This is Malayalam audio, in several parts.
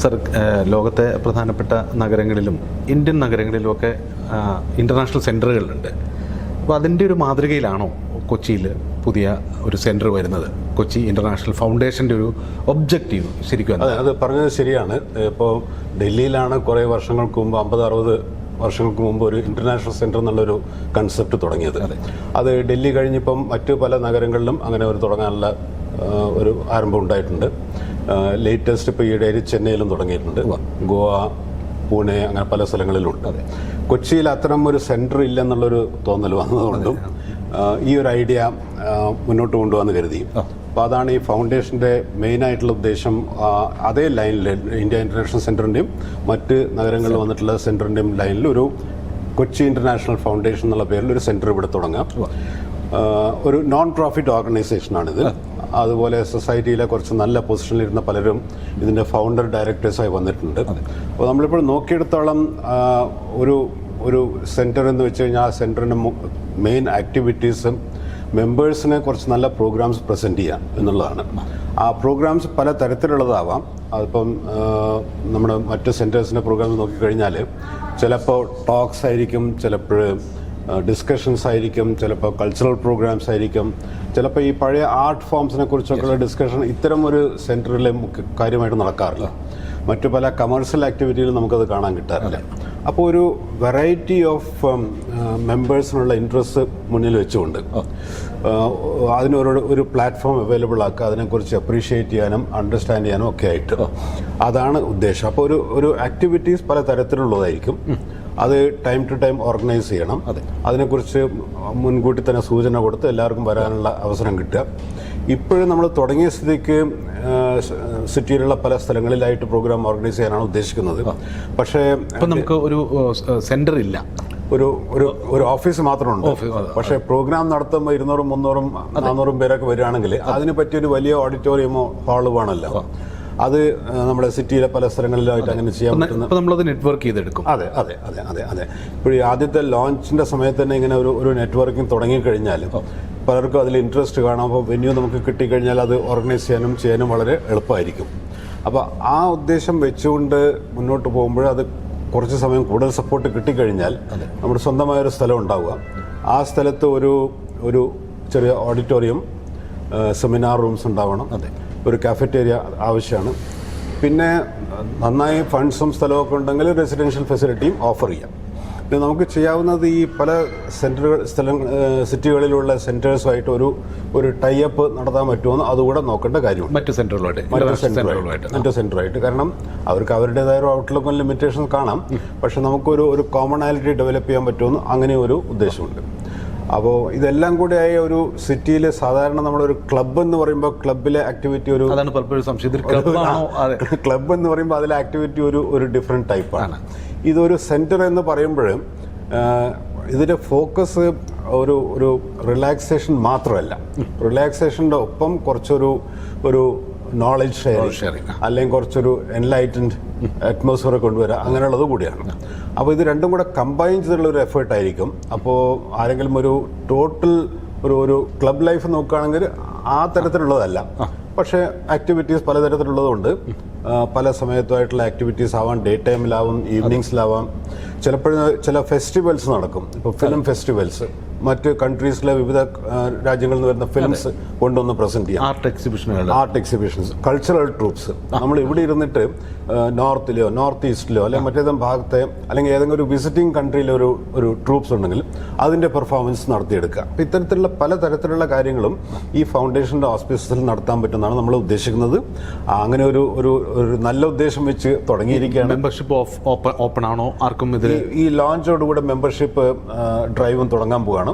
സർ, ലോകത്തെ പ്രധാനപ്പെട്ട നഗരങ്ങളിലും ഇന്ത്യൻ നഗരങ്ങളിലുമൊക്കെ ഇൻ്റർനാഷണൽ സെൻറ്ററുകളുണ്ട്. അപ്പോൾ അതിൻ്റെ ഒരു മാതൃകയിലാണോ കൊച്ചിയിൽ പുതിയ ഒരു സെൻറ്റർ വരുന്നത്? കൊച്ചി ഇൻ്റർനാഷണൽ ഫൗണ്ടേഷൻ്റെ ഒരു ഒബ്ജക്റ്റീവ് ശരിക്കും അത് പറഞ്ഞത് ശരിയാണ്. ഇപ്പോൾ ഡൽഹിയിലാണ് കുറേ വർഷങ്ങൾക്ക് മുമ്പ് 50-60 വർഷങ്ങൾക്ക് മുമ്പ് ഒരു ഇൻ്റർനാഷണൽ സെൻറ്റർ എന്നുള്ളൊരു കൺസെപ്റ്റ് തുടങ്ങിയത്. അത് ഡൽഹി കഴിഞ്ഞിപ്പം മറ്റു പല നഗരങ്ങളിലും അങ്ങനെ ഒരു തുടങ്ങാനുള്ള ഒരു ആരംഭം ഉണ്ടായിട്ടുണ്ട്. ലേറ്റസ്റ്റ് ഇപ്പോൾ ഈയിടെ ചെന്നൈയിലും തുടങ്ങിയിട്ടുണ്ട്, ഗോവ, പൂനെ, അങ്ങനെ പല സ്ഥലങ്ങളിലുണ്ട്. കൊച്ചിയിൽ അത്തരം ഒരു സെൻറ്റർ ഇല്ലെന്നുള്ളൊരു തോന്നൽ വന്നതുകൊണ്ടും ഈ ഒരു ഐഡിയ മുന്നോട്ട് കൊണ്ടുവന്ന് കരുതി. അപ്പോൾ അതാണ് ഈ ഫൗണ്ടേഷൻ്റെ മെയിനായിട്ടുള്ള ഉദ്ദേശം. അതേ ലൈനിൽ ഇന്ത്യ ഇൻ്റർനാഷണൽ സെൻറ്ററിൻ്റെയും മറ്റ് നഗരങ്ങളിൽ വന്നിട്ടുള്ള സെൻറ്ററിൻ്റെയും ലൈനിൽ ഒരു കൊച്ചി ഇൻ്റർനാഷണൽ ഫൗണ്ടേഷൻ എന്നുള്ള പേരിൽ ഒരു സെൻറ്റർ ഇവിടെ തുടങ്ങാം. ഒരു നോൺ പ്രോഫിറ്റ് ഓർഗനൈസേഷനാണിത്. അതുപോലെ സൊസൈറ്റിയിലെ കുറച്ച് നല്ല പൊസിഷനിലിരുന്ന പലരും ഇതിൻ്റെ ഫൗണ്ടർ ഡയറക്ടേഴ്സായി വന്നിട്ടുണ്ട്. അപ്പോൾ നമ്മളിപ്പോൾ നോക്കിയെടുത്തോളം ഒരു സെൻറ്റർ എന്ന് വെച്ച് കഴിഞ്ഞാൽ ആ സെൻറ്ററിൻ്റെ മെയിൻ ആക്ടിവിറ്റീസും മെമ്പേഴ്സിനെ കുറച്ച് നല്ല പ്രോഗ്രാംസ് പ്രസൻറ്റ് ചെയ്യാം എന്നുള്ളതാണ്. ആ പ്രോഗ്രാംസ് പല തരത്തിലുള്ളതാവാം. അതിപ്പം നമ്മുടെ മറ്റ് സെൻറ്റേഴ്സിൻ്റെ പ്രോഗ്രാംസ് നോക്കിക്കഴിഞ്ഞാൽ ചിലപ്പോൾ ടോക്സ് ആയിരിക്കും, ചിലപ്പോൾ ഡിസ്കഷൻസ് ആയിരിക്കും, ചിലപ്പോൾ കൾച്ചറൽ പ്രോഗ്രാംസ് ആയിരിക്കും, ചിലപ്പോൾ ഈ പഴയ ആർട്ട് ഫോംസിനെ കുറിച്ചൊക്കെയുള്ള ഡിസ്കഷൻ ഇത്തരം ഒരു സെൻറ്ററിൽ കാര്യമായിട്ട് നടക്കാറില്ല. മറ്റു പല കമേഴ്ഷ്യൽ ആക്ടിവിറ്റിയിലും നമുക്കത് കാണാൻ കിട്ടാറില്ല. അപ്പോൾ ഒരു വെറൈറ്റി ഓഫ് മെമ്പേഴ്സിനുള്ള ഇൻട്രസ്റ്റ് മുന്നിൽ വെച്ചുകൊണ്ട് അതിനൊരു പ്ലാറ്റ്ഫോം അവൈലബിൾ ആക്കുക, അതിനെക്കുറിച്ച് അപ്രീഷിയേറ്റ് ചെയ്യാനും അണ്ടർസ്റ്റാൻഡ് ചെയ്യാനും ഒക്കെ ആയിട്ട് അതാണ് ഉദ്ദേശം. അപ്പോൾ ഒരു ആക്ടിവിറ്റീസ് പല തരത്തിലുള്ളതായിരിക്കും. അത് ടൈം ടു ടൈം ഓർഗനൈസ് ചെയ്യണം. അതിനെക്കുറിച്ച് മുൻകൂട്ടി തന്നെ സൂചന കൊടുത്ത് എല്ലാവർക്കും വരാനുള്ള അവസരം കിട്ടുക. ഇപ്പോഴും നമ്മൾ തുടങ്ങിയ സ്ഥിതിക്ക് സിറ്റിയിലുള്ള പല സ്ഥലങ്ങളിലായിട്ട് പ്രോഗ്രാം ഓർഗനൈസ് ചെയ്യാനാണ് ഉദ്ദേശിക്കുന്നത്. പക്ഷേ നമുക്ക് ഒരു സെൻറ്റർ ഇല്ല, ഒരു ഓഫീസ് മാത്രമുണ്ട്. പക്ഷേ പ്രോഗ്രാം നടത്തുമ്പോൾ 200, 300, 400 പേരൊക്കെ വരികയാണെങ്കിൽ അതിന് പറ്റിയൊരു വലിയ ഓഡിറ്റോറിയമോ ഹാള് വേണമല്ലോ. അത് നമ്മുടെ സിറ്റിയിലെ പല സ്ഥലങ്ങളിലായിട്ട് അങ്ങനെ ചെയ്യാൻ പറ്റുന്ന നമ്മളത് നെറ്റ്വർക്ക് ചെയ്തെടുക്കും. അതെ അതെ അതെ അതെ അതെ ഇപ്പോൾ ഈ ആദ്യത്തെ ലോഞ്ചിൻ്റെ സമയത്ത് തന്നെ ഇങ്ങനെ ഒരു നെറ്റ്വർക്കിംഗ് തുടങ്ങിക്കഴിഞ്ഞാൽ പലർക്കും അതിൽ ഇൻട്രസ്റ്റ് കാണാം. അപ്പോൾ വെന്യൂ നമുക്ക് കിട്ടിക്കഴിഞ്ഞാൽ അത് ഓർഗനൈസ് ചെയ്യാനും വളരെ എളുപ്പമായിരിക്കും. അപ്പോൾ ആ ഉദ്ദേശം വെച്ചുകൊണ്ട് മുന്നോട്ട് പോകുമ്പോൾ അത് കുറച്ച് സമയം കൂടുതൽ സപ്പോർട്ട് കിട്ടിക്കഴിഞ്ഞാൽ നമ്മുടെ സ്വന്തമായൊരു സ്ഥലം ഉണ്ടാവുക. ആ സ്ഥലത്ത് ഒരു ചെറിയ ഓഡിറ്റോറിയം, സെമിനാർ റൂംസ് ഉണ്ടാവണം, ഒരു കാഫറ്റേരിയ ആവശ്യമാണ്. പിന്നെ നന്നായി ഫണ്ട്സും സ്ഥലമൊക്കെ ഉണ്ടെങ്കിൽ റെസിഡൻഷ്യൽ ഫെസിലിറ്റിയും ഓഫർ ചെയ്യാം. പിന്നെ നമുക്ക് ചെയ്യാവുന്നത് ഈ പല സിറ്റികളിലുള്ള സെൻറ്റേഴ്സുമായിട്ട് ഒരു ടൈപ്പ് നടത്താൻ പറ്റുമെന്ന് അതുകൂടെ നോക്കേണ്ട കാര്യമാണ്. മറ്റു സെൻറ്ററുമായിട്ട് കാരണം അവർക്ക് അവരുടേതായ ഒരു ഔട്ട്ലുക്കും ലിമിറ്റേഷൻസ് കാണാം. പക്ഷെ നമുക്കൊരു കോമണാലിറ്റി ഡെവലപ്പ് ചെയ്യാൻ പറ്റുമെന്ന് അങ്ങനെ ഒരു ഉദ്ദേശമുണ്ട്. അപ്പോൾ ഇതെല്ലാം കൂടെ ആയ ഒരു സിറ്റിയിൽ സാധാരണ നമ്മളൊരു ക്ലബ്ബ് എന്ന് പറയുമ്പോൾ ക്ലബിലെ ആക്ടിവിറ്റി ക്ലബ്ബ് എന്ന് പറയുമ്പോൾ അതിലെ ആക്ടിവിറ്റി ഒരു ഡിഫറെൻറ്റ് ടൈപ്പാണ്. ഇതൊരു സെൻറ്റർ എന്ന് പറയുമ്പോഴും ഇതിൻ്റെ ഫോക്കസ് ഒരു റിലാക്സേഷൻ മാത്രമല്ല. റിലാക്സേഷൻ്റെ ഒപ്പം കുറച്ചൊരു നോളജ് ഷെയറിങ് അല്ലെങ്കിൽ കുറച്ചൊരു എൻലൈറ്റൻഡ് അറ്റ്മോസ്ഫിയർ കൊണ്ടുവരിക, അങ്ങനെയുള്ളത് കൂടിയാണ്. അപ്പോൾ ഇത് രണ്ടും കൂടെ കമ്പൈൻ ചെയ്തിട്ടുള്ള ഒരു എഫേർട്ടായിരിക്കും. അപ്പോൾ ആരെങ്കിലും ഒരു ടോട്ടൽ ഒരു ക്ലബ് ലൈഫ് നോക്കുകയാണെങ്കിൽ ആ തരത്തിലുള്ളതല്ല. പക്ഷേ ആക്ടിവിറ്റീസ് പലതരത്തിലുള്ളതുകൊണ്ട് പല സമയത്തുമായിട്ടുള്ള ആക്ടിവിറ്റീസ് ആവാം, ഡേ ടൈമിലാവും, ഈവനിങ്സിലാവാം. ചിലപ്പോഴും ചില ഫെസ്റ്റിവൽസ് നടക്കും. ഇപ്പോൾ ഫിലിം ഫെസ്റ്റിവൽസ്, മറ്റ് കൺട്രീസിലെ വിവിധ രാജ്യങ്ങളിൽ നിന്ന് വരുന്ന ഫിലിംസ് കൊണ്ടുവന്ന് പ്രസന്റ് ചെയ്യാം. Art exhibitions, cultural troops. നമ്മൾ ഇവിടെ ഇരുന്നിട്ട് നോർത്തിലെയോ നോർത്ത് ഈസ്റ്റിലോ അല്ലെങ്കിൽ മറ്റേതെങ്കിലും ഭാഗത്തെ അല്ലെങ്കിൽ ഏതെങ്കിലും ഒരു വിസിറ്റിംഗ് കൺട്രിയിലെ ഒരു ട്രൂപ്സ് ഉണ്ടെങ്കിൽ അതിൻ്റെ പെർഫോമൻസ് നടത്തിയെടുക്കുക. അപ്പോൾ ഇത്തരത്തിലുള്ള പലതരത്തിലുള്ള കാര്യങ്ങളും ഈ ഫൗണ്ടേഷൻ്റെ ഓസ്പീസിൽ നടത്താൻ പറ്റുന്നതാണ് നമ്മൾ ഉദ്ദേശിക്കുന്നത്. അങ്ങനെ ഒരു നല്ല ഉദ്ദേശം വെച്ച് തുടങ്ങിയിരിക്കുകയാണ്. മെമ്പർഷിപ്പ് ഓപ്പൺ ആണോ ആർക്കും? ഈ ലോഞ്ചോടുകൂടെ മെമ്പർഷിപ്പ് ഡ്രൈവും തുടങ്ങാൻ പോവുകയാണ്.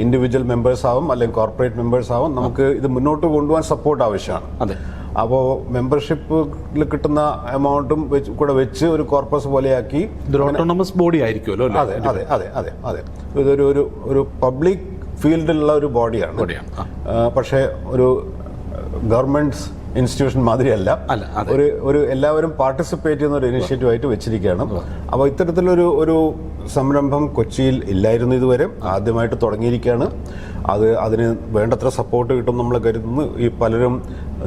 ഇൻഡിവിജ്വൽ മെമ്പേഴ്സ് ആവും അല്ലെങ്കിൽ കോർപ്പറേറ്റ് മെമ്പേഴ്സ് ആവും. നമുക്ക് ഇത് മുന്നോട്ട് കൊണ്ടുപോകാൻ സപ്പോർട്ട് ആവശ്യമാണ്. അപ്പോൾ മെമ്പർഷിപ്പിൽ കിട്ടുന്ന എമൗണ്ടും കൂടെ വെച്ച് ഒരു കോർപ്പസ് പോലെയാക്കി ഓട്ടോണമസ് ബോഡി ആയിരിക്കുമല്ലോ. അതെ അതെ അതെ അതെ അതെ ഇതൊരു പബ്ലിക് ഫീൽഡിലുള്ള ഒരു ബോഡിയാണ്. പക്ഷേ ഒരു ഗവൺമെന്റ്സ് ഇൻസ്റ്റിറ്റ്യൂഷൻ മാതിരിയല്ല, ഒരു എല്ലാവരും പാർട്ടിസിപ്പേറ്റ് ചെയ്യുന്ന ഒരു ഇനിഷ്യേറ്റീവ് ആയിട്ട് വെച്ചിരിക്കുകയാണ്. അപ്പോൾ ഇത്തരത്തിലൊരു സംരംഭം കൊച്ചിയിൽ ഇല്ലായിരുന്നു ഇതുവരെ, ആദ്യമായിട്ട് തുടങ്ങിയിരിക്കുകയാണ്. അതിന് വേണ്ടത്ര സപ്പോർട്ട് കിട്ടും നമ്മൾ കരുതുന്നു. ഈ പലരും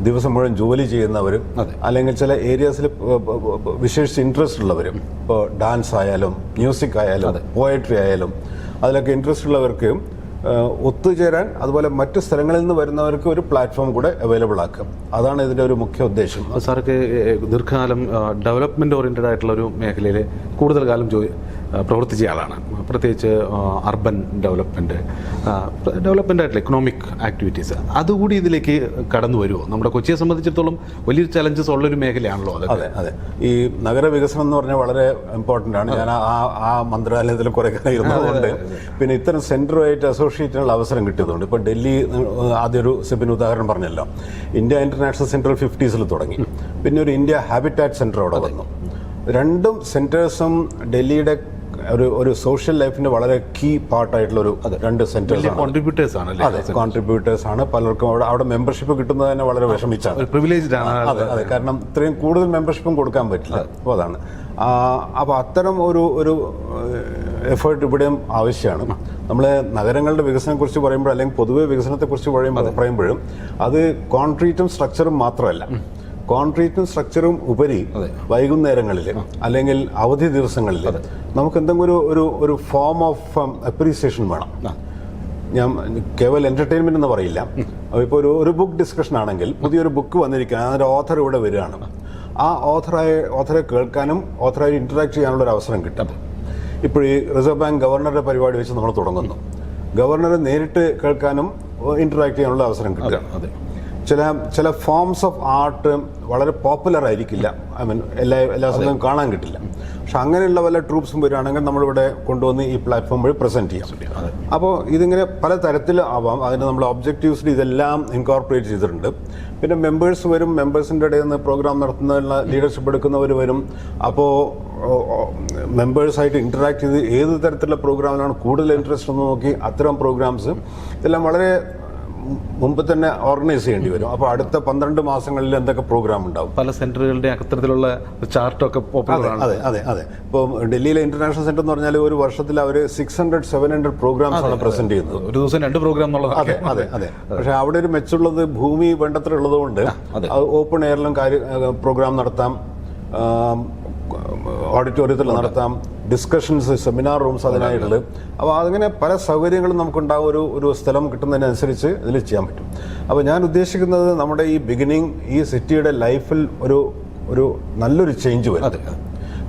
ദിവസം മുഴുവൻ ജോലി ചെയ്യുന്നവരും അല്ലെങ്കിൽ ചില ഏരിയാസിൽ വിശേഷിച്ച് ഇൻട്രസ്റ്റ് ഉള്ളവരും, ഇപ്പോൾ ഡാൻസ് ആയാലും മ്യൂസിക് ആയാലും പോയട്രി ആയാലും അതിലൊക്കെ ഇൻട്രസ്റ്റ് ഉള്ളവർക്ക് ഒത്തുചേരാൻ, അതുപോലെ മറ്റ് സ്ഥലങ്ങളിൽ നിന്ന് വരുന്നവർക്ക് ഒരു പ്ലാറ്റ്ഫോം കൂടെ അവൈലബിൾ ആക്കാം. അതാണ് ഇതിൻ്റെ ഒരു മുഖ്യ ഉദ്ദേശം. സാർക്ക് ദീർഘകാലം ഡെവലപ്മെൻറ്റ് ഓറിയൻറ്റഡ് ആയിട്ടുള്ള ഒരു മേഖലയിൽ കൂടുതൽ കാലം പ്രവർത്തിച്ച ആളാണ്. പ്രത്യേകിച്ച് അർബൻ ഡെവലപ്മെൻറ്റ് ആയിട്ടുള്ള എക്കണോമിക് ആക്ടിവിറ്റീസ് അതുകൂടി ഇതിലേക്ക് കടന്നു വരുമോ? നമ്മുടെ കൊച്ചിയെ സംബന്ധിച്ചിടത്തോളം വലിയൊരു ചലഞ്ചസ് ഉള്ളൊരു മേഖലയാണല്ലോ അത്. അതെ, ഈ നഗരവികസനം എന്ന് പറഞ്ഞാൽ വളരെ ഇമ്പോർട്ടൻ്റ് ആണ്. ഞാൻ ആ മന്ത്രാലയത്തിൽ കുറേ കാലം ഇരുന്നതുകൊണ്ട് പിന്നെ ഇത്തരം സെൻറ്ററുമായിട്ട് അസോസിയേറ്റ് ചെയ്യാനുള്ള അവസരം കിട്ടിയതുകൊണ്ട് ഇപ്പോൾ ഡൽഹി ആദ്യം ഒരു സിബിന് ഉദാഹരണം പറഞ്ഞല്ലോ, ഇന്ത്യ ഇന്റർനാഷണൽ സെൻറ്റർ 50s തുടങ്ങി. പിന്നെ ഒരു ഇന്ത്യ ഹാബിറ്റാറ്റ് സെൻറ്റർ അവിടെ വന്നു. രണ്ടും സെൻറ്റേഴ്സും ഡൽഹിയുടെ ഒരു സോഷ്യൽ ലൈഫിന്റെ വളരെ കീ പാർട്ടായിട്ടുള്ള രണ്ട് സെന്റേഴ്സ് കോൺട്രിബ്യൂട്ടേഴ്സ് ആണ്. പലർക്കും അവിടെ മെമ്പർഷിപ്പ് കിട്ടുന്നത് തന്നെ വളരെ വിഷമിച്ചാണ്, പ്രിവിലേജ്ഡ് ആണ്. അതെ, കാരണം ഇത്രയും കൂടുതൽ മെമ്പർഷിപ്പും കൊടുക്കാൻ പറ്റില്ല. അപ്പോൾ അതാണ്. അപ്പോൾ അത്തരം ഒരു എഫേർട്ട് ഇവിടെയും ആവശ്യമാണ്. നമ്മൾ നഗരങ്ങളുടെ വികസനത്തെക്കുറിച്ച് പറയുമ്പോൾ അല്ലെങ്കിൽ പൊതുവെ വികസനത്തെക്കുറിച്ച് പറയുമ്പോഴും അത് കോൺക്രീറ്റും സ്ട്രക്ചറും മാത്രമല്ല, കോൺക്രീറ്റും സ്ട്രക്ചറും ഉപരി വൈകുന്നേരങ്ങളിൽ അല്ലെങ്കിൽ അവധി ദിവസങ്ങളിൽ നമുക്ക് എന്തെങ്കിലും ഒരു ഫോം ഓഫ് അപ്രീസിയേഷൻ വേണം. ഞാൻ കേവൽ എന്റർടൈൻമെന്റ് എന്ന് പറയില്ല. ഇപ്പോൾ ഒരു ബുക്ക് ഡിസ്കഷൻ ആണെങ്കിൽ പുതിയൊരു ബുക്ക് വന്നിരിക്കുകയാണ്, അതിൻ്റെ ഓഥർ ഇവിടെ വരികയാണ്, ആ ഓഥറെ കേൾക്കാനും ഓഥറായി ഇന്ററാക്ട് ചെയ്യാനുള്ള ഒരു അവസരം കിട്ടും. ഇപ്പോൾ ഈ റിസർവ് ബാങ്ക് ഗവർണറുടെ പരിപാടി വെച്ച് നമ്മൾ തുടങ്ങുന്നു. ഗവർണറെ നേരിട്ട് കേൾക്കാനും ഇന്ററാക്ട് ചെയ്യാനുള്ള അവസരം കിട്ടുക. ചില ഫോംസ് ഓഫ് ആർട്ട് വളരെ പോപ്പുലർ ആയിരിക്കില്ല, എല്ലാ സ്ഥലവും കാണാൻ കിട്ടില്ല. പക്ഷെ അങ്ങനെയുള്ള വല്ല ട്രൂപ്സും വരികയാണെങ്കിൽ നമ്മളിവിടെ കൊണ്ടുവന്ന് ഈ പ്ലാറ്റ്ഫോം വഴി പ്രസന്റ് ചെയ്യാം. അപ്പോൾ ഇതിങ്ങനെ പല തരത്തിൽ ആവാം. അതിന് നമ്മൾ ഒബ്ജക്റ്റീവ്സിൽ ഇതെല്ലാം ഇൻകോർപ്പറേറ്റ് ചെയ്തിട്ടുണ്ട്. പിന്നെ മെമ്പേഴ്സ് വരും, മെമ്പേഴ്സിൻ്റെ ഇടയിൽ നിന്ന് പ്രോഗ്രാം നടത്തുന്നതിനുള്ള ലീഡർഷിപ്പ് എടുക്കുന്നവർ വരും. അപ്പോൾ മെമ്പേഴ്സായിട്ട് ഇന്ററാക്ട് ചെയ്ത് ഏത് തരത്തിലുള്ള പ്രോഗ്രാമിലാണ് കൂടുതൽ ഇൻട്രസ്റ്റ് എന്ന് നോക്കി അത്തരം പ്രോഗ്രാംസ് ഇതെല്ലാം വളരെ മുമ്പ് തന്നെ ഓർഗനൈസ് ചെയ്യേണ്ടി വരും. അപ്പോൾ അടുത്ത 12 മാസങ്ങളിൽ എന്തൊക്കെ പ്രോഗ്രാം ഉണ്ടാവും. പല സെന്ററുകളുടെ അത്തരത്തിലുള്ള ചാർട്ടൊക്കെ പോപ്പുലറാണ്. അതെ. ഇപ്പോൾ ഡൽഹിയിലെ ഇന്റർനാഷണൽ സെന്റർ എന്ന് പറഞ്ഞാൽ ഒരു വർഷത്തിൽ അവർ 600-700 പ്രോഗ്രാംസ് ആണ് പ്രസന്റ് ചെയ്യുന്നത്. ഒരു ദിവസം 2 പ്രോഗ്രാം. അതെ. പക്ഷെ അവിടെ ഒരു മെച്ചുള്ളത് ഭൂമി വേണ്ടത്ര ഉള്ളതുകൊണ്ട് ഓപ്പൺ എയറിലും പ്രോഗ്രാം നടത്താം, ഓഡിറ്റോറിയത്തിൽ നടത്താം, ഡിസ്കഷൻസ്, സെമിനാർ റൂംസ് അതിനായിട്ടുള്ളത്. അപ്പോൾ അങ്ങനെ പല സൗകര്യങ്ങളും നമുക്കുണ്ടാകും. ഒരു സ്ഥലം കിട്ടുന്നതിനനുസരിച്ച് ഇതിൽ ചെയ്യാൻ പറ്റും. അപ്പോൾ ഞാൻ ഉദ്ദേശിക്കുന്നത് നമ്മുടെ ഈ ബിഗിനിങ് ഈ സിറ്റിയുടെ ലൈഫിൽ ഒരു നല്ലൊരു ചേഞ്ച് വരും.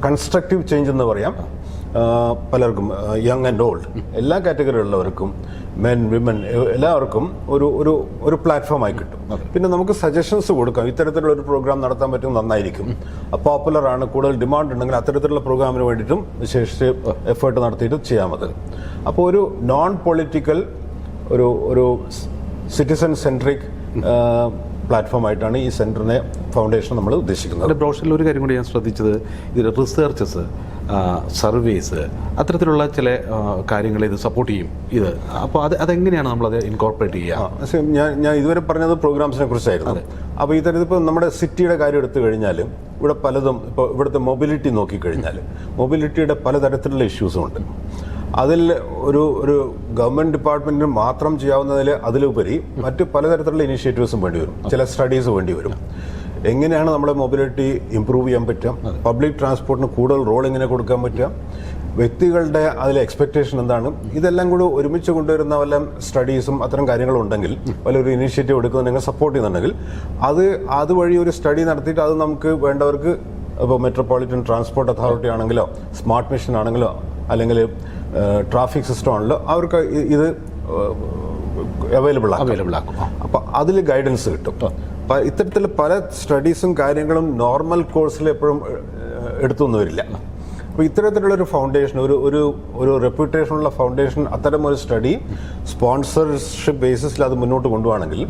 കൺസ്ട്രക്റ്റീവ് ചേഞ്ച് എന്ന് പറയാം. പലർക്കും യങ് ആൻഡ് ഓൾഡ് എല്ലാ കാറ്റഗറിയിലുള്ളവർക്കും, മെൻ വിമൻ എല്ലാവർക്കും ഒരു പ്ലാറ്റ്ഫോമായി കിട്ടും. പിന്നെ നമുക്ക് സജഷൻസ് കൊടുക്കാം. ഇത്തരത്തിലുള്ള ഒരു പ്രോഗ്രാം നടത്താൻ പറ്റും, നന്നായിരിക്കും, പോപ്പുലർ ആണ്, കൂടുതൽ ഡിമാൻഡ് ഉണ്ടെങ്കിൽ അത്തരത്തിലുള്ള പ്രോഗ്രാമിന് വേണ്ടിയിട്ടും വിശേഷിച്ച് എഫേർട്ട് നടത്തിയിട്ട് ചെയ്യാൻ മതി. അപ്പോൾ ഒരു നോൺ പൊളിറ്റിക്കൽ ഒരു സിറ്റിസൺ സെൻട്രിക് പ്ലാറ്റ്ഫോം ആയിട്ടാണ് ഈ സെന്ററിനെ ഫൗണ്ടേഷൻ നമ്മൾ ഉദ്ദേശിക്കുന്നത്. ബ്രോഷറിൽ ഒരു കാര്യം കൂടി ഞാൻ ശ്രദ്ധിച്ചത്, ഇതിൽ റിസർച്ചസ്, സർവേസ്, അത്തരത്തിലുള്ള ചില കാര്യങ്ങൾ ഇത് സപ്പോർട്ട് ചെയ്യും. അപ്പോൾ അതെങ്ങനെയാണ് നമ്മളത് ഇൻകോർപ്പറേറ്റ് ചെയ്യുക? ഞാൻ ഇതുവരെ പറഞ്ഞത് പ്രോഗ്രാംസിനെ കുറിച്ചായിരുന്നു. അപ്പോൾ ഈ തരത്തിൽ ഇപ്പോൾ നമ്മുടെ സിറ്റിയുടെ കാര്യം എടുത്തു കഴിഞ്ഞാൽ ഇവിടെ പലതും, ഇപ്പോൾ ഇവിടുത്തെ മൊബിലിറ്റി നോക്കിക്കഴിഞ്ഞാൽ മൊബിലിറ്റിയുടെ പലതരത്തിലുള്ള ഇഷ്യൂസും ഉണ്ട്. അതിൽ ഒരു ഗവൺമെന്റ് ഡിപ്പാർട്ട്മെന്റിന് മാത്രം ചെയ്യാവുന്നതിൽ അതിലുപരി മറ്റ് പലതരത്തിലുള്ള ഇനിഷ്യേറ്റീവ്സും വേണ്ടി വരും, ചില സ്റ്റഡീസ് വേണ്ടി വരും. എങ്ങനെയാണ് നമ്മുടെ മൊബിലിറ്റി ഇമ്പ്രൂവ് ചെയ്യാൻ പറ്റുക, പബ്ലിക് ട്രാൻസ്പോർട്ടിന് കൂടുതൽ റോൾ എങ്ങനെ കൊടുക്കാൻ പറ്റുക, വ്യക്തികളുടെ അതിലെ എക്സ്പെക്ടേഷൻ എന്താണ്, ഇതെല്ലാം കൂടി ഒരുമിച്ച് കൊണ്ടുവരുന്ന വല്ല സ്റ്റഡീസും അത്തരം കാര്യങ്ങളും ഉണ്ടെങ്കിൽ, വല്ലൊരു ഇനിഷ്യേറ്റീവ് എടുക്കുന്നുണ്ടെങ്കിൽ സപ്പോർട്ട് ചെയ്യുന്നുണ്ടെങ്കിൽ അതുവഴി ഒരു സ്റ്റഡി നടത്തിയിട്ട് അത് നമുക്ക് വേണ്ടവർക്ക്, ഇപ്പോൾ മെട്രോപൊളിറ്റൻ ട്രാൻസ്പോർട്ട് അതോറിറ്റി ആണെങ്കിലോ സ്മാർട്ട് മിഷൻ ആണെങ്കിലോ അല്ലെങ്കിൽ ട്രാഫിക് സിസ്റ്റം ആണല്ലോ, അവർക്ക് ഇത് അവൈലബിൾ ആക്കും. അപ്പോൾ അതിൽ ഗൈഡൻസ് കിട്ടും. അപ്പം ഇത്തരത്തിൽ പല സ്റ്റഡീസും കാര്യങ്ങളും നോർമൽ കോഴ്സിൽ എപ്പോഴും എടുത്തൊന്നും വരില്ല. അപ്പോൾ ഇത്തരത്തിലുള്ളൊരു ഫൗണ്ടേഷൻ, ഒരു റെപ്യൂട്ടേഷനുള്ള ഫൗണ്ടേഷൻ, അത്തരം ഒരു സ്റ്റഡി സ്പോൺസർഷിപ്പ് ബേസിസിൽ അത് മുന്നോട്ട് കൊണ്ടുപോകണമെങ്കിൽ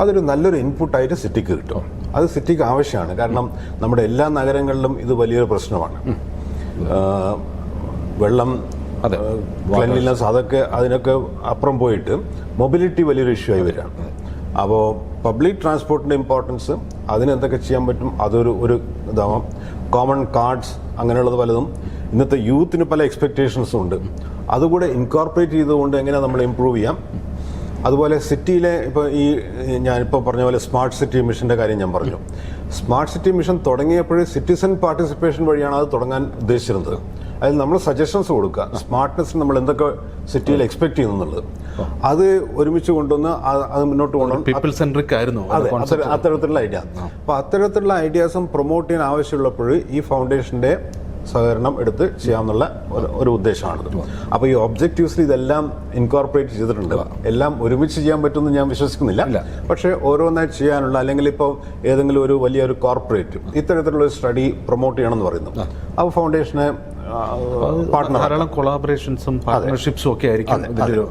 അതൊരു നല്ലൊരു ഇൻപുട്ടായിട്ട് സിറ്റിക്ക് കിട്ടും. അത് സിറ്റിക്ക് ആവശ്യമാണ്. കാരണം നമ്മുടെ എല്ലാ നഗരങ്ങളിലും ഇത് വലിയൊരു പ്രശ്നമാണ്. വെള്ളം, ക്ലീൻലിനെസ്, അതിനൊക്കെ അപ്പുറം പോയിട്ട് മൊബിലിറ്റി വലിയൊരു ഇഷ്യൂ ആയി വരികയാണ്. അപ്പോൾ പബ്ലിക് ട്രാൻസ്പോർട്ടിൻ്റെ ഇമ്പോർട്ടൻസ്, അതിന് എന്തൊക്കെ ചെയ്യാൻ പറ്റും ഒരു ഇതാവാം. കോമൺ കാർഡ്സ് അങ്ങനെയുള്ളത് പലതും. ഇന്നത്തെ യൂത്തിന് പല എക്സ്പെക്റ്റേഷൻസും ഉണ്ട്. അതുകൂടെ ഇൻകോർപ്പറേറ്റ് ചെയ്തുകൊണ്ട് എങ്ങനെ നമ്മൾ ഇമ്പ്രൂവ് ചെയ്യാം. അതുപോലെ സിറ്റിയിലെ ഇപ്പോൾ ഞാനിപ്പോൾ പറഞ്ഞ പോലെ സ്മാർട്ട് സിറ്റി മിഷൻ്റെ കാര്യം ഞാൻ പറഞ്ഞു. സ്മാർട്ട് സിറ്റി മിഷൻ തുടങ്ങിയപ്പോഴേ സിറ്റിസൺ പാർട്ടിസിപ്പേഷൻ വഴിയാണ് അത് തുടങ്ങാൻ ഉദ്ദേശിച്ചിരുന്നത്. അതിൽ നമ്മൾ സജഷൻസ് കൊടുക്കുക, സ്മാർട്ട്നെസ് നമ്മൾ എന്തൊക്കെ സിറ്റിയിൽ എക്സ്പെക്ട് ചെയ്യുന്നു എന്നുള്ളത്. അത് ഒരുമിച്ച് കൊണ്ടുവന്ന് അത് മുന്നോട്ട് കൊണ്ടുവന്ന് പീപ്പിൾ സെൻട്രിക് ആയിരുന്നു. അതെ, അത്തരത്തിലുള്ള ഐഡിയ. അപ്പോൾ അത്തരത്തിലുള്ള ഐഡിയാസും പ്രൊമോട്ട് ചെയ്യാൻ ആവശ്യമുള്ളപ്പോൾ ഈ ഫൗണ്ടേഷൻ്റെ സഹകരണം എടുത്ത് ചെയ്യാമെന്നുള്ള ഒരു ഉദ്ദേശമാണിത്. അപ്പോൾ ഈ ഒബ്ജക്റ്റീവ്സിൽ ഇതെല്ലാം ഇൻകോർപ്പറേറ്റ് ചെയ്തിട്ടുണ്ട്. എല്ലാം ഒരുമിച്ച് ചെയ്യാൻ പറ്റുമെന്ന് ഞാൻ വിശ്വസിക്കുന്നില്ല. പക്ഷേ ഓരോന്നായി ചെയ്യാനുള്ള, അല്ലെങ്കിൽ ഇപ്പോൾ ഏതെങ്കിലും ഒരു വലിയൊരു കോർപ്പറേറ്റ് ഇത്തരത്തിലുള്ള സ്റ്റഡി പ്രൊമോട്ട് ചെയ്യണമെന്ന് പറയുന്നു, അപ്പോൾ ഫൗണ്ടേഷനെ ധാരാളം കൊളാബറേഷൻസും പാർട്ണർഷിപ്സും ഒക്കെ ആയിരിക്കും.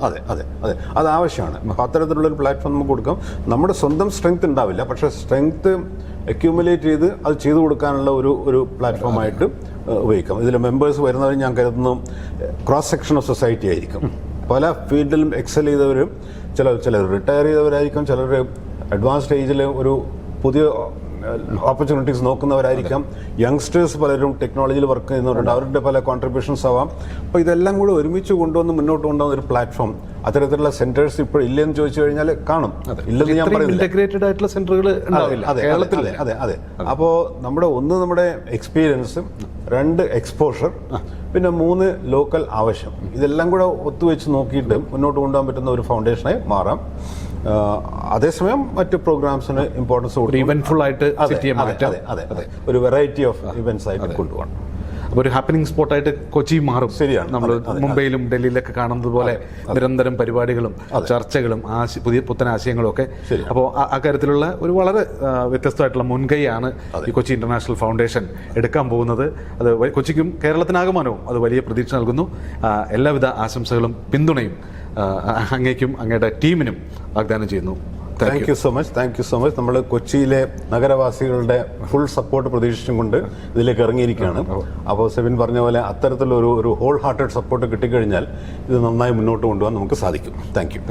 അതെ, അത് ആവശ്യമാണ്. അപ്പോൾ അത്തരത്തിലുള്ള ഒരു പ്ലാറ്റ്ഫോം നമുക്ക് കൊടുക്കാം. നമ്മുടെ സ്വന്തം സ്ട്രെങ്ത് ഉണ്ടാവില്ല, പക്ഷേ സ്ട്രെങ്ത് അക്യൂമുലേറ്റ് ചെയ്ത് അത് ചെയ്തു കൊടുക്കാനുള്ള ഒരു പ്ലാറ്റ്ഫോമായിട്ട് ഉപയോഗിക്കാം. ഇതിൽ മെമ്പേഴ്സ് വരുന്നവർ ഞാൻ കരുതുന്നു ക്രോസ് സെക്ഷൻ ഓഫ് സൊസൈറ്റി ആയിരിക്കും. പല ഫീൽഡിലും എക്സൽ ചെയ്തവരും, ചിലർ റിട്ടയർ ചെയ്തവരായിരിക്കും, ചിലർ അഡ്വാൻസ്ഡ് ഏജിൽ ഒരു പുതിയ ഓപ്പർച്യൂണിറ്റീസ് നോക്കുന്നവരായിരിക്കാം, യങ്സ്റ്റേഴ്സ് പലരും ടെക്നോളജിയിൽ വർക്ക് ചെയ്യുന്നവരുണ്ട്, അവരുടെ പല കോൺട്രിബ്യൂഷൻസ് ആവാം. അപ്പോൾ ഇതെല്ലാം കൂടി ഒരുമിച്ച് കൊണ്ടുവന്ന് മുന്നോട്ട് കൊണ്ടുവന്ന ഒരു പ്ലാറ്റ്ഫോം. അത്തരത്തിലുള്ള സെന്റേഴ്സ് ഇപ്പോൾ ഇല്ലെന്ന് ചോദിച്ചു കഴിഞ്ഞാൽ കാണും, ഇല്ലെന്ന് ഞാൻ പറയുന്നില്ല. ഇന്റഗ്രേറ്റഡ് ആയിട്ടുള്ള സെന്ററുകൾ അതെ. അപ്പോൾ നമ്മുടെ എക്സ്പീരിയൻസ്, 2 എക്സ്പോഷർ, പിന്നെ 3 ലോക്കൽ ആവശ്യം, ഇതെല്ലാം കൂടെ ഒത്തുവെച്ച് നോക്കിയിട്ട് മുന്നോട്ട് കൊണ്ടുപോകാൻ പറ്റുന്ന ഒരു ഫൗണ്ടേഷനായി മാറാം. അതേസമയം മറ്റ് പ്രോഗ്രാംസിന് ഇമ്പോർട്ടൻസ് കൊടുക്കും. ഇവന്റ്ഫുൾ ആയിട്ട് ഒരു വെറൈറ്റി ഓഫ് ഇവന്റ്സ് ആയിട്ട് കൊണ്ടുപോകണം. അപ്പോൾ ഒരു ഹാപ്പനിങ് സ്പോട്ടായിട്ട് കൊച്ചി മാറും. ശരിയാണ്. നമ്മൾ മുംബൈയിലും ഡൽഹിയിലൊക്കെ കാണുന്നത് പോലെ നിരന്തരം പരിപാടികളും ചർച്ചകളും പുത്തൻ ആശയങ്ങളും ഒക്കെ. അപ്പോൾ അക്കാര്യത്തിലുള്ള ഒരു വളരെ വ്യത്യസ്തമായിട്ടുള്ള മുൻകൈയാണ് ഈ കൊച്ചി ഇന്റർനാഷണൽ ഫൗണ്ടേഷൻ എടുക്കാൻ പോകുന്നത്. അത് കൊച്ചിക്കും കേരളത്തിനാകമാനവും അത് വലിയ പ്രതീക്ഷ നൽകുന്നു. എല്ലാവിധ ആശംസകളും പിന്തുണയും അങ്ങേക്കും അങ്ങയുടെ ടീമിനും വാഗ്ദാനം ചെയ്യുന്നു. Thank you so much. നമ്മൾ കൊച്ചിയിലെ നഗരവാസികളുടെ ഫുൾ സപ്പോർട്ട് പ്രതീക്ഷിച്ചും കൊണ്ട് ഇതിലേക്ക് ഇറങ്ങിയിരിക്കുകയാണ്. അപ്പോൾ സെബിൻ പറഞ്ഞ പോലെ അത്തരത്തിലുള്ള ഒരു ഹോൾ ഹാർട്ടഡ് സപ്പോർട്ട് കിട്ടിക്കഴിഞ്ഞാൽ ഇത് നന്നായി മുന്നോട്ട് കൊണ്ടുപോകാൻ നമുക്ക് സാധിക്കും. Thank you.